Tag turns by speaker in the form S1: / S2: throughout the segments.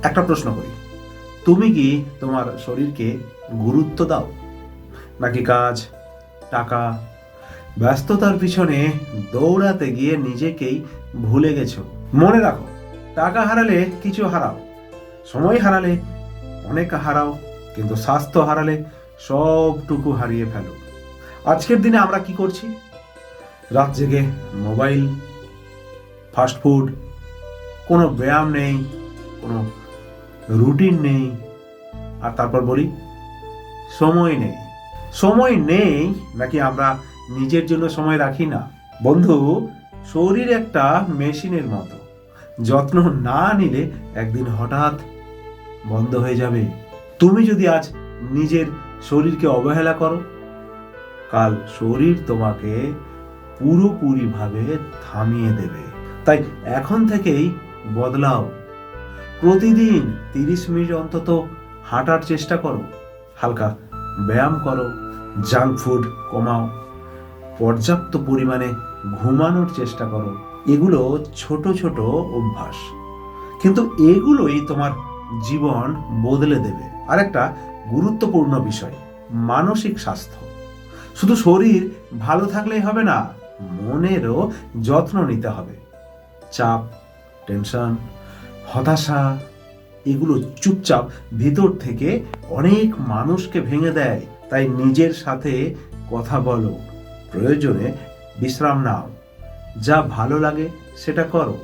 S1: একটা প্রশ্ন করি, তুমি কি তোমার শরীরকে গুরুত্ব দাও, নাকি কাজ, টাকা, ব্যস্ততার পিছনে দৌড়াতে গিয়ে নিজেকেই ভুলে গেছো? মনে রাখো, টাকা হারালে কিছু হারাও, সময় হারালে অনেক হারাও, কিন্তু স্বাস্থ্য হারালে সবটুকু হারিয়ে ফেলো। আজকের দিনে আমরা কি করছি? রাত জেগে মোবাইল, ফাস্টফুড, কোনো ব্যায়াম নেই, কোনো রুটিন নেই, আর তারপর বলি সময় নেই। সময় নেই নাকি আমরা নিজের জন্য সময় রাখি না? বন্ধু, শরীর একটা মেশিনের মতো, যত্ন না নিলে একদিন হঠাৎ বন্ধ হয়ে যাবে। তুমি যদি আজ নিজের শরীরকে অবহেলা করো, কাল শরীর তোমাকে পুরোপুরিভাবে থামিয়ে দেবে। তাই এখন থেকেই বদলাও। প্রতিদিন 30 মিনিট অন্তত হাঁটার চেষ্টা করো, হালকা ব্যায়াম করো, জাঙ্ক ফুড কমাও, পর্যাপ্ত পরিমাণে ঘুমানোর চেষ্টা করো। এগুলো ছোট ছোট অভ্যাস, কিন্তু এগুলোই তোমার জীবন বদলে দেবে। আর একটা গুরুত্বপূর্ণ বিষয়, মানসিক স্বাস্থ্য। শুধু শরীর ভালো থাকলেই হবে না, মনেরও যত্ন নিতে হবে। চাপ, টেনশন, হতাশা, এগুলো চুপচাপ ভিতর থেকে অনেক মানুষকে ভেঙে দেয়। তাই নিজের সাথে কথা বলো, প্রয়োজনে বিশ্রাম নাও, যা ভালো লাগে সেটা করো।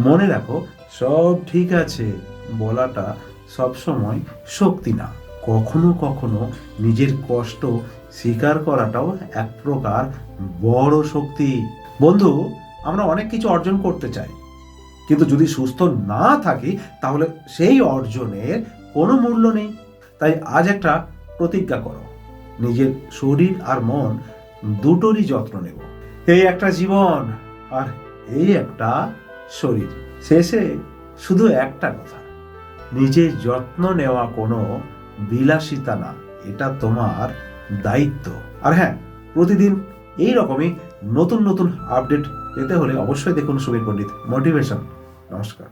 S1: মনে রাখো, সব ঠিক আছে বলাটা সবসময় শক্তি না, কখনো কখনো নিজের কষ্ট স্বীকার করাটাও এক প্রকার বড় শক্তি। বন্ধু, আমরা অনেক কিছু অর্জন করতে চাই, কিন্তু যদি সুস্থ না থাকি তাহলে সেই অর্জনের কোনো মূল্য নেই। তাই আজ একটা প্রতিজ্ঞা করো, নিজের শরীর আর মন দুটোরই যত্ন নেব। এই একটা জীবন আর এই একটা শরীর। শেষে শুধু একটা কথা, নিজের যত্ন নেওয়া কোনো বিলাসিতা না, এটা তোমার দায়িত্ব। আর হ্যাঁ, প্রতিদিন এই রকমই নতুন নতুন আপডেট পেতে হলে অবশ্যই দেখুন সুবীর পণ্ডিত মোটিভেশন। নমস্কার।